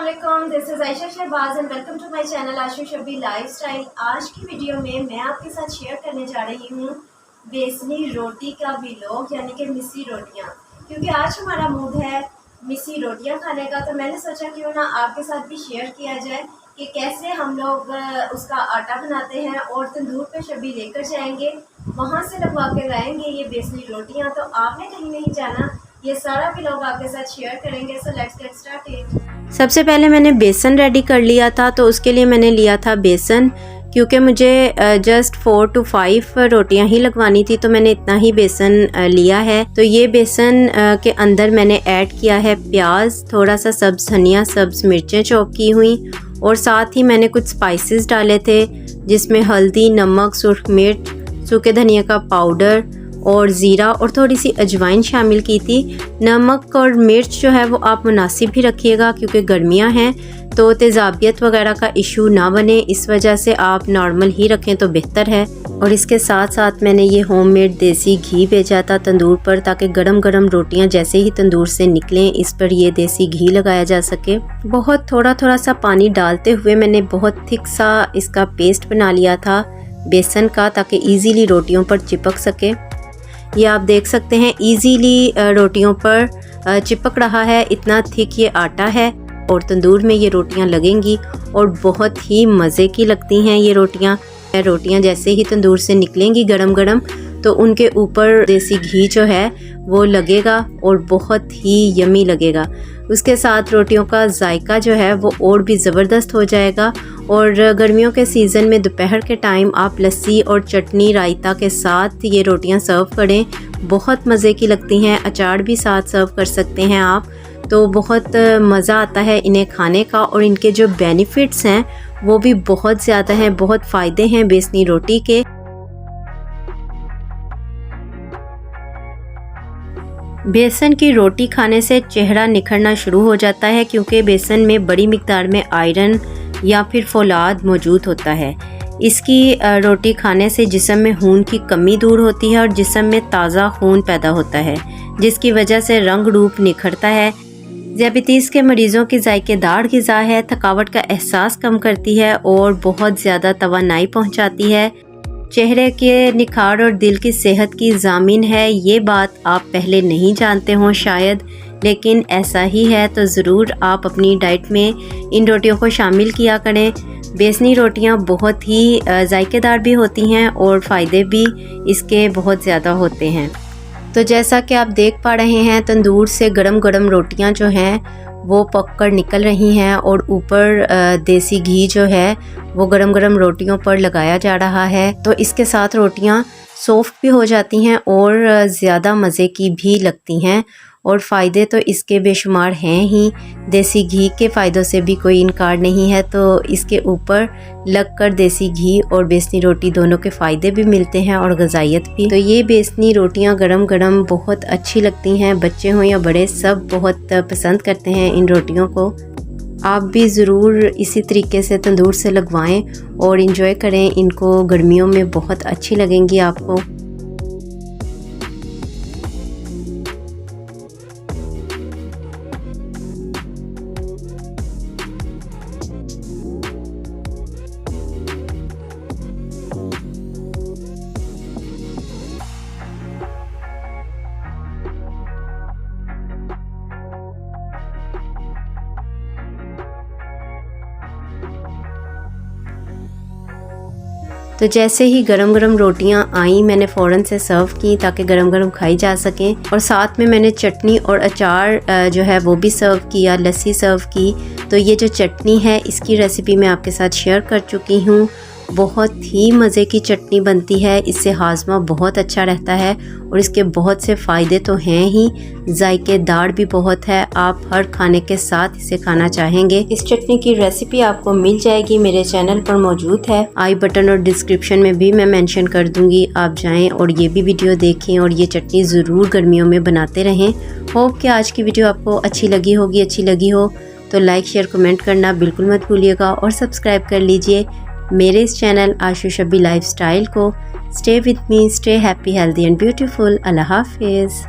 अस्सलाम, this is Ayesha Shahbaz and welcome to my channel Ashu Shabi lifestyle. आज की वीडियो में मैं आपके साथ शेयर करने जा रही हूँ बेसनी रोटी का व्लॉग, यानी कि मिस्सी रोटियाँ। क्योंकि आज हमारा मूड है मिस्सी रोटियाँ खाने का, तो मैंने सोचा क्यों ना आपके साथ भी शेयर किया जाए कि कैसे हम लोग उसका आटा बनाते हैं और तंदूर पे शबी लेकर जाएंगे, वहाँ से लगवा के लाएंगे ये बेसनी रोटियाँ। तो आपने कहीं नहीं जाना, ये सारा भी लोग आपके साथ शेयर करेंगे। So let's get started. सबसे पहले मैंने बेसन रेडी कर लिया था, तो उसके लिए मैंने लिया था बेसन। क्योंकि मुझे जस्ट 4 to 5 रोटियां ही लगवानी थी, तो मैंने इतना ही बेसन लिया है। तो ये बेसन के अंदर मैंने ऐड किया है प्याज, थोड़ा सा सब्ज़ धनिया, सब्ज़ मिर्चें चॉप की हुई, और साथ ही मैंने कुछ स्पाइसेस डाले थे जिसमें हल्दी, नमक, सुर्ख मिर्च, सूखे धनिया का पाउडर और ज़ीरा और थोड़ी सी अजवाइन शामिल की थी। नमक और मिर्च जो है वो आप मुनासिब ही रखिएगा, क्योंकि गर्मियां हैं तो तेज़ाबियत वगैरह का इशू ना बने, इस वजह से आप नॉर्मल ही रखें तो बेहतर है। और इसके साथ साथ मैंने ये होममेड देसी घी भेजा था तंदूर पर, ताकि गरम गरम रोटियां जैसे ही तंदूर से निकलें इस पर ये देसी घी लगाया जा सके। बहुत थोड़ा सा पानी डालते हुए मैंने बहुत थिक सा इसका पेस्ट बना लिया था बेसन का, ताकि ईज़िली रोटियों पर चिपक सके। ये आप देख सकते हैं इजीली रोटियों पर चिपक रहा है, इतना थिक ये आटा है। और तंदूर में ये रोटियां लगेंगी और बहुत ही मज़े की लगती हैं ये रोटियां जैसे ही तंदूर से निकलेंगी गरम गरम, तो उनके ऊपर देसी घी जो है वो लगेगा और बहुत ही यमी लगेगा। उसके साथ रोटियों का जायका जो है वो और भी ज़बरदस्त हो जाएगा। और गर्मियों के सीज़न में दोपहर के टाइम आप लस्सी और चटनी रायता के साथ ये रोटियां सर्व करें, बहुत मज़े की लगती हैं। अचार भी साथ सर्व कर सकते हैं आप, तो बहुत मज़ा आता है इन्हें खाने का। और इनके जो बेनिफिट्स हैं वो भी बहुत ज़्यादा हैं, बहुत फ़ायदे हैं बेसनी रोटी के। बेसन की रोटी खाने से चेहरा निखरना शुरू हो जाता है, क्योंकि बेसन में बड़ी मिकदार में आयरन या फिर फौलाद मौजूद होता है। इसकी रोटी खाने से जिस्म में खून की कमी दूर होती है और जिस्म में ताज़ा खून पैदा होता है, जिसकी वजह से रंग रूप निखरता है। ज़ियाबतीस के मरीज़ों की जायकेदार ग़िज़ा है, थकावट का एहसास कम करती है और बहुत ज़्यादा तवानाई पहुँचाती है। चेहरे के निखार और दिल की सेहत की ज़ामिन है। ये बात आप पहले नहीं जानते हों शायद, लेकिन ऐसा ही है। तो ज़रूर आप अपनी डाइट में इन रोटियों को शामिल किया करें। बेसनी रोटियां बहुत ही जायकेदार भी होती हैं और फ़ायदे भी इसके बहुत ज़्यादा होते हैं। तो जैसा कि आप देख पा रहे हैं, तंदूर से गरम गरम रोटियां जो हैं वो पक कर निकल रही हैं और ऊपर देसी घी जो है वो गरम गरम रोटियों पर लगाया जा रहा है। तो इसके साथ रोटियां सॉफ्ट भी हो जाती हैं और ज़्यादा मज़े की भी लगती हैं। और फ़ायदे तो इसके बेशुमार हैं ही, देसी घी के फ़ायदों से भी कोई इनकार नहीं है। तो इसके ऊपर लगकर देसी घी और बेसनी रोटी दोनों के फ़ायदे भी मिलते हैं और ग़िज़ाइयत भी। तो ये बेसनी रोटियां गरम गरम बहुत अच्छी लगती हैं, बच्चे हों या बड़े सब बहुत पसंद करते हैं इन रोटियों को। आप भी ज़रूर इसी तरीके से तंदूर से लगवाएं और इन्जॉय करें इनको, गर्मियों में बहुत अच्छी लगेंगी आपको। तो जैसे ही गरम गरम रोटियां आई, मैंने फ़ौरन से सर्व की ताकि गरम गरम खाई जा सकें। और साथ में मैंने चटनी और अचार जो है वो भी सर्व किया, लस्सी सर्व की। तो ये जो चटनी है इसकी रेसिपी मैं आपके साथ शेयर कर चुकी हूँ। बहुत ही मज़े की चटनी बनती है, इससे हाजमा बहुत अच्छा रहता है और इसके बहुत से फ़ायदे तो हैं ही, जायकेदार भी बहुत है। आप हर खाने के साथ इसे खाना चाहेंगे। इस चटनी की रेसिपी आपको मिल जाएगी, मेरे चैनल पर मौजूद है। आई बटन और डिस्क्रिप्शन में भी मैं मेंशन कर दूंगी, आप जाएं और ये भी वीडियो देखें और ये चटनी ज़रूर गर्मियों में बनाते रहें। होप कि आज की वीडियो आपको अच्छी लगी हो तो लाइक शेयर कमेंट करना बिल्कुल मत भूलिएगा और सब्सक्राइब कर लीजिए मेरे इस चैनल आशू शबी लाइफस्टाइल को। Stay with me, stay happy, healthy and beautiful. Allah हाफिज़।